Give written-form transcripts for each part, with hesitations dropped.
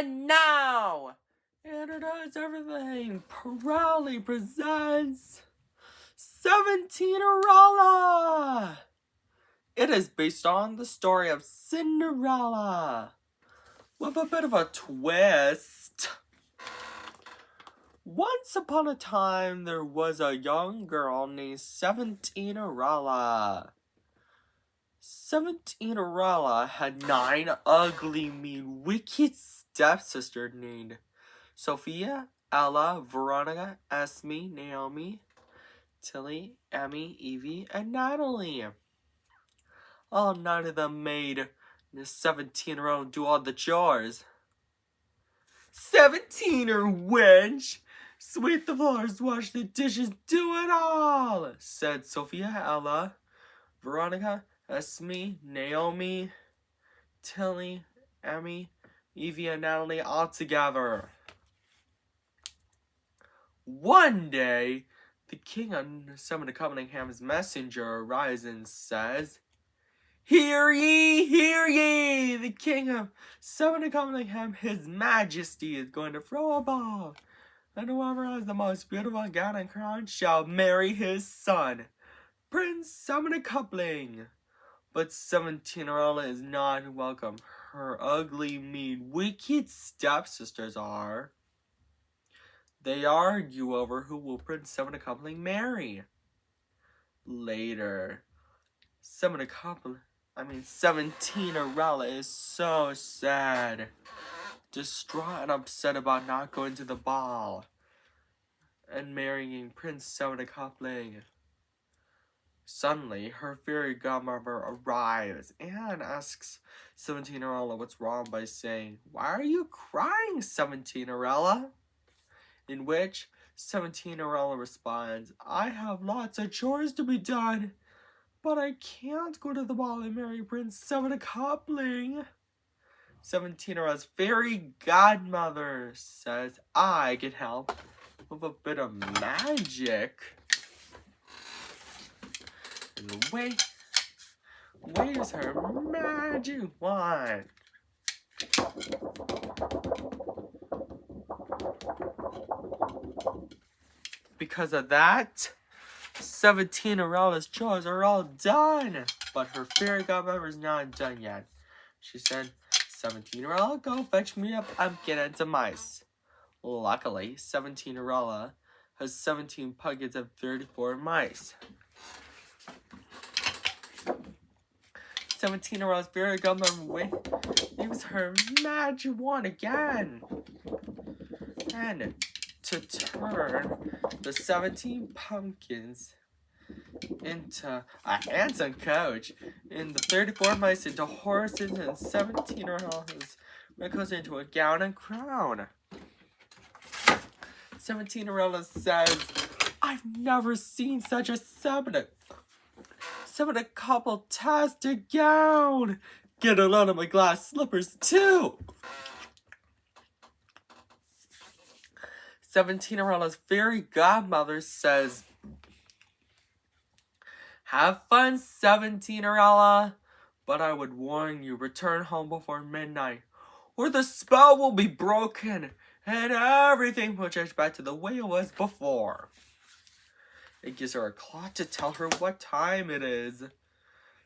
And now, Introduce Everything proudly presents Seventeennerella. It is based on the story of Cinderella, with a bit of a twist. Once upon a time, there was a young girl named Seventeennerella. Seventeennerella had 9 ugly, mean, wicked stepsisters named Sophia, Ella, Veronica, Esme, Naomi, Tilly, Emmy, Evie, and Natalie. All 9 of them made the 17-year-old do all the chores. 17er wench! Sweep the floors, wash the dishes, do it all! Said Sophia, Ella, Veronica, Esme, Naomi, Tilly, Emmy, Evie, and Natalie all together. One day, the king on Seventeennerell's messenger arrives and says, "Hear ye, hear ye! The king of Seventeennerella, his majesty, is going to throw a ball, and whoever has the most beautiful gown and crown shall marry his son, Prince Seventeennerella. But Seventeennerella is not welcome. Her ugly, mean, wicked stepsisters are. They argue over who will Prince Seventeennerella marry. Later, Seventeennerella is so sad, distraught and upset about not going to the ball and marrying Prince Seventeennerella. Suddenly, her fairy godmother arrives and asks Seventeennerella what's wrong by saying, "Why are you crying, Seventeennerella?" In which Seventeennerella responds, "I have lots of chores to be done, but I can't go to the ball and marry Prince Seventeennerella." Seventeenerella's fairy godmother says, "I can help with a bit of magic." And waves her magic wand. Because of that, Seventeenerella's chores are all done. But her fairy godmother is not done yet. She said, "Seventeenerella, go fetch me a pumpkin and some mice." Luckily, Seventeenerella has 17 pumpkins and 34 mice. Seventeenerella's fairy godmother waves her magic wand again. And to turn the 17 pumpkins into a handsome coach, and the 34 mice into horses, and Seventeenerella's wrinkles into a gown and crown. Seventeenerella says, "I've never seen such a couple-tastic gown. Get a load of my glass slippers too." Seventeenerella's fairy godmother says, "Have fun, Seventeenerella, but I would warn you, return home before midnight, or the spell will be broken, and everything will change back to the way it was before." It gives her a clock to tell her what time it is.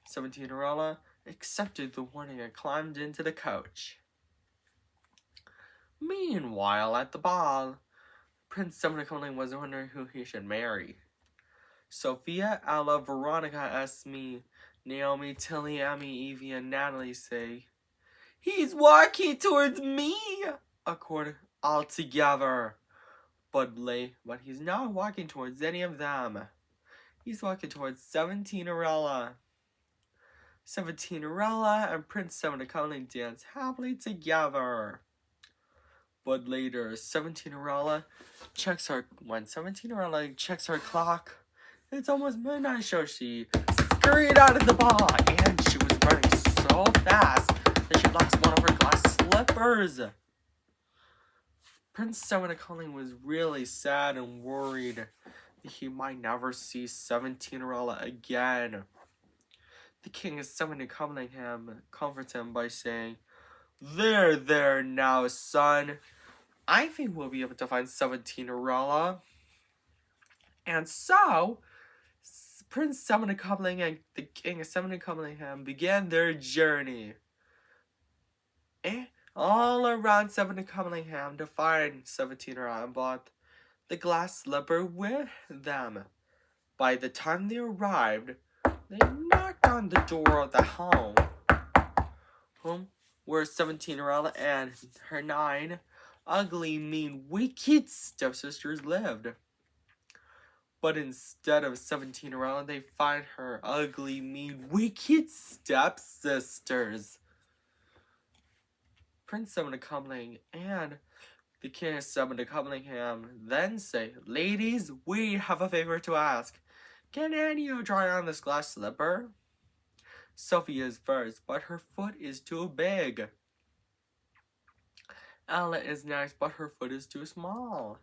Seventeenerella accepted the warning and climbed into the coach. Meanwhile, at the ball, Prince Seventeennerella was wondering who he should marry. Sophia, Ella, Veronica, Esme, Naomi, Tilly, Emmy, Evie, and Natalie say, "He's walking towards me," all together. But he's not walking towards any of them. He's walking towards Seventeenerella. Seventeenerella and Prince Seventeennerella dance happily together. But later, when Seventeenerella checks her clock, it's almost midnight, so she scurried out of the ball, and she was running so fast that she lost one of her glass slippers. Prince Seventeennerella was really sad and worried that he might never see Seventeennerella again. The king of Seventeennerella comforts him by saying, There now, son. I think we'll be able to find Seventeennerella. And so, Prince Seventeennerella and the King of Seventeennerella began their journey. All around Seventeennerella to find Seventeennerella and brought the glass slipper with them. By the time they arrived, they knocked on the door of the home where Seventeennerella and her 9 ugly, mean, wicked stepsisters lived. But instead of Seventeennerella, they find her ugly, mean, wicked stepsisters. Prince Seventeennerella and the King of Seventeennerella then say, "Ladies, we have a favor to ask. Can any of you try on this glass slipper?" Sophie is first, but her foot is too big. Ella is next, but her foot is too small.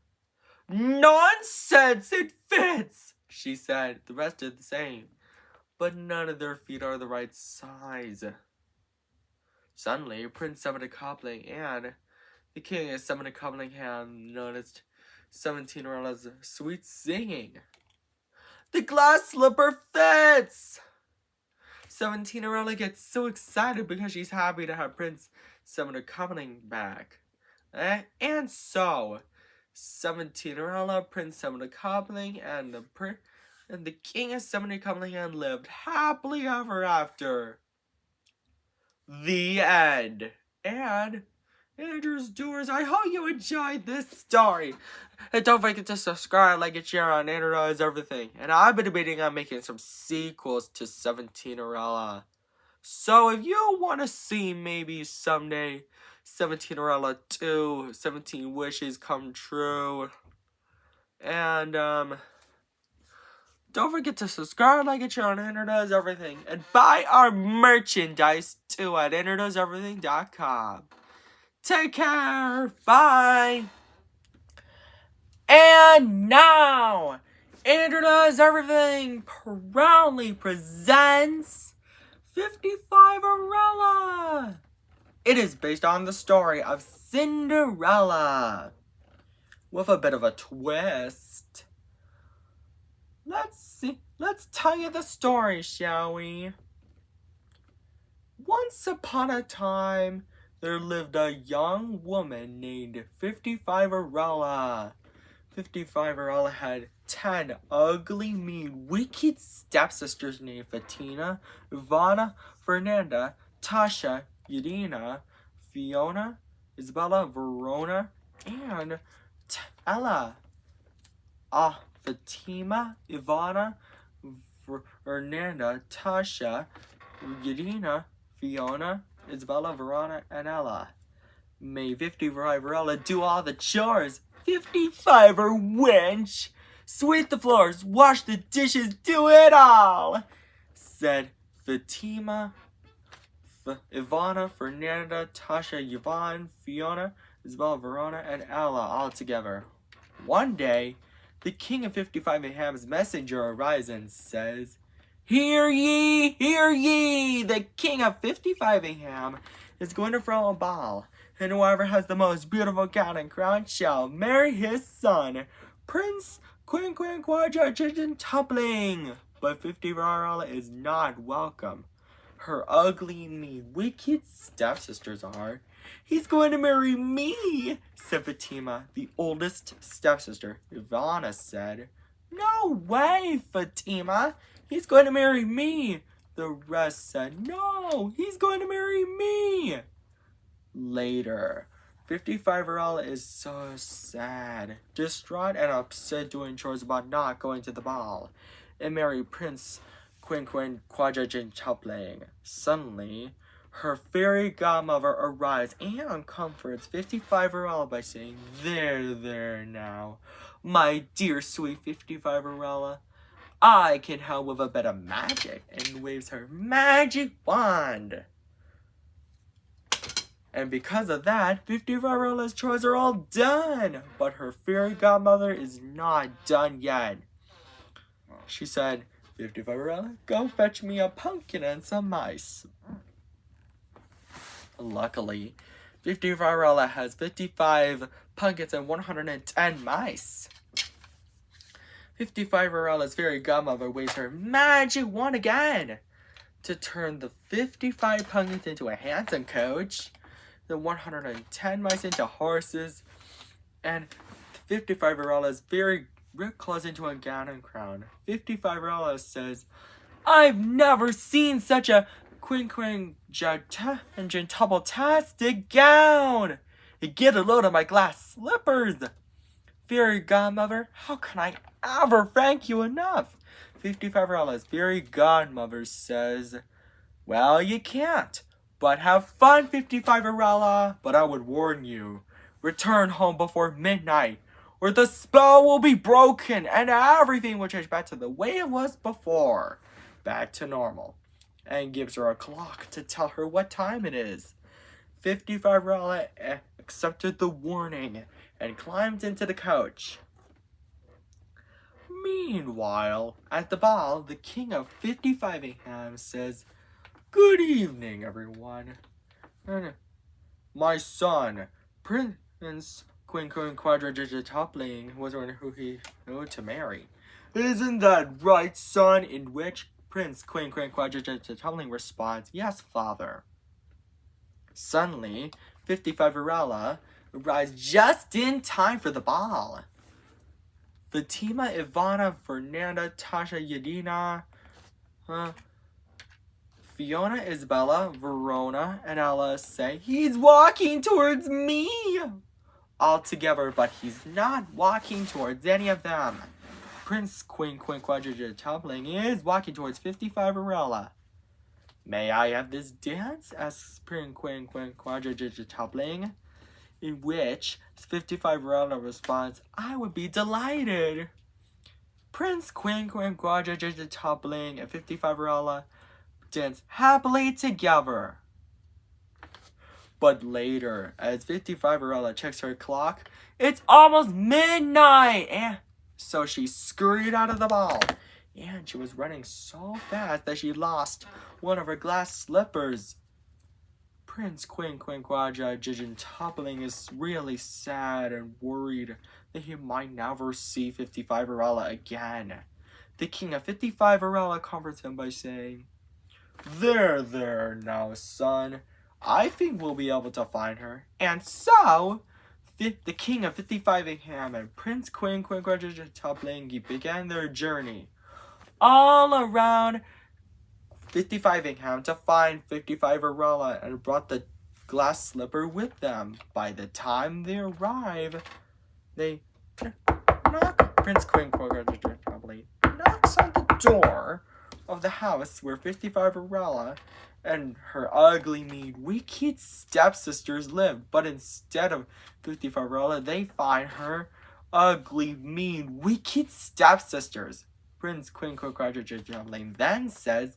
"Nonsense! It fits!" she said. The rest did the same, but none of their feet are the right size. Suddenly, Prince Seventeennerella and the King of Seventeennerella noticed Seventeenerella's sweet singing. "The glass slipper fits!" Seventeennerella gets so excited because she's happy to have Prince Seventeennerella back. And so, Seventeennerella, Prince Seventeennerella, and the King of Seventeennerella lived happily ever after. The end. And Andrew's doers, I hope you enjoyed this story. And don't forget to subscribe, like, and share on Andrew Knows Everything. And I've been debating on making some sequels to Seventeennerella. So if you want to see maybe someday Seventeennerella 2, 17 Wishes Come True. And don't forget to subscribe, like, and share on Andrew Knows Everything. And buy our merchandise too at AndrewKnowsEverything.com. Take care. Bye. And now, Andrew Knows Everything proudly presents Fiftifiverella. It is based on the story of Cinderella, with a bit of a twist. Let's tell you the story, shall we? Once upon a time, there lived a young woman named Fiftifiverella. Fiftifiverella had 10 ugly, mean, wicked stepsisters named Fatina, Ivana, Fernanda, Tasha, Yadina, Fiona, Isabella, Verona, and Ella. Fatima, Ivana, Fernanda, Tasha, Yadina, Fiona, Isabella, Verona, and Ella. May Fiftifiverella do all the chores. 55er wench! Sweep the floors, wash the dishes, do it all! Said Fatima, Ivana, Fernanda, Tasha, Yvonne, Fiona, Isabella, Verona, and Ella all together. One day, the King of 55's messenger arrives and says, Hear ye, the King of 55 is going to throw a ball, and whoever has the most beautiful gown and crown shall marry his son, Prince Quinquadragentupling. But Fiftifiverella is not welcome. Her ugly, mean, wicked stepsisters are. He's going to marry me, said Fatima, the oldest stepsister. Ivana said, No way, Fatima. He's going to marry me. The rest said, No, he's going to marry me. Later, Fiftifiverella is so sad, distraught and upset doing chores about not going to the ball, and marry Prince Quinquadragentupling. Suddenly, her fairy godmother arrives and comforts Fiftifiverella by saying, There now, my dear sweet Fiftifiverella. I can help with a bit of magic, and waves her magic wand. And because of that, Fiftifiverella's chores are all done. But her fairy godmother is not done yet. She said, Fiftifiverella, go fetch me a pumpkin and some mice. Luckily, Fiftifiverella has 55 pumpkins and 110 mice. Fiftifiverella's fairy godmother waves her magic wand again to turn the 55 pumpkins into a handsome coach, the 110 mice into horses, and Fiftifiverella's fairy ripped claws into a gown and crown. Fiftifiverella says, "I've never seen such a quinquagentabletastic gown! Get a load of my glass slippers! Fairy godmother, how can I ever thank you enough?" Fiftifiverella's fairy godmother says, "Well, you can't. But have fun, Fiftifiverella. But I would warn you, return home before midnight, or the spell will be broken and everything will change back to the way it was before. Back to normal." And gives her a clock to tell her what time it is. Fiftifiverella accepted the warning and climbed into the coach. Meanwhile, at the ball, the king of 55 says, "Good evening, everyone. My son, Prince Quinquagentabling, was one who he owed to marry." "Isn't that right, son?" In which Prince Quinquagentabling responds, "Yes, father." Suddenly, Fiftifiverella arrives just in time for the ball. Fatima, Ivana, Fernanda, Tasha, Yadina, Fiona, Isabella, Verona, and Ella say, "He's walking towards me!" all together, but he's not walking towards any of them. Prince Quinquagentabling is walking towards Fiftifiverella. "May I have this dance?" asks Prince Quinquagentabling, in which Fiftifiverella responds, "I would be delighted." Prince Quinquagentabling and Fiftifiverella dance happily together. But later, as Fiftifiverella checks her clock, it's almost midnight, and so she scurried out of the ball. And she was running so fast that she lost one of her glass slippers. Prince Quinquagentabling is really sad and worried that he might never see Fiftifiverella again. The king of Fiftifiverella comforts him by saying, There now, son. I think we'll be able to find her." And so, the king of 55 and Prince Quinquagentabling began their journey all around 55 to find Fiftifiverella and brought the glass slipper with them. By the time they arrive, they knock. Prince Quinquagentabling knocks on the door of the house where Fiftifiverella and her ugly, mean, wicked stepsisters live. But instead of Fiftifiverella, they find her ugly, mean, wicked stepsisters. Prince Quinquagentabling then says,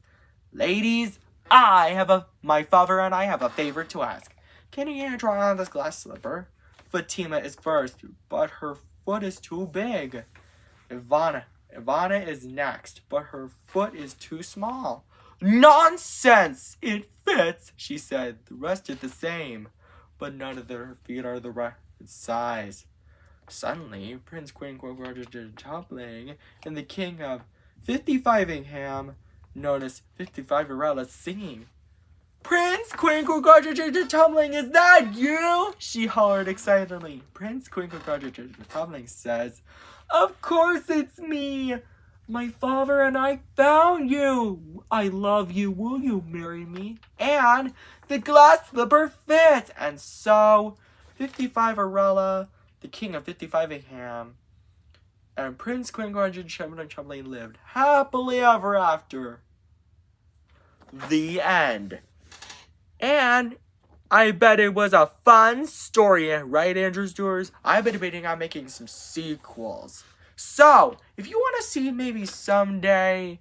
"Ladies, my father and I have a favor to ask. Can you try on this glass slipper?" Fatima is first, but her foot is too big. Ivana is next, but her foot is too small. "Nonsense! It fits," she said. "The rest are the same, but none of their feet are the right size." Suddenly, Prince Quinquagentabling and the king of 55 notice Fiftifiverella singing. "Prince Quinquagentabling, is that you?" she hollered excitedly. Prince Quinquagentabling says, "Of course it's me. My father and I found you. I love you. Will you marry me?" And the glass slipper fits. And so, Fiftifiverella, the king of 55 and Prince Quinquagentabling lived happily ever after. The end. And I bet it was a fun story, right, Andrew Stewart? I've been debating on making some sequels. So, if you want to see maybe someday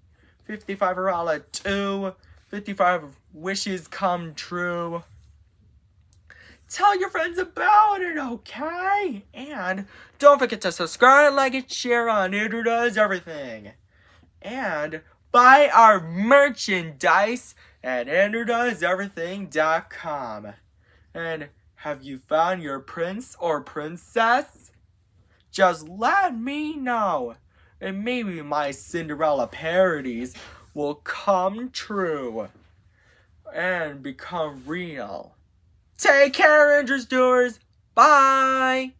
55Verella 2, 55 Wishes Come True, tell your friends about it, okay? And don't forget to subscribe, like, and share on Andrew Does Everything. And buy our merchandise at AndrewDoesEverything.com. And have you found your prince or princess? Just let me know, and maybe my Cinderella parodies will come true and become real. Take care, Andrew Doers. Bye!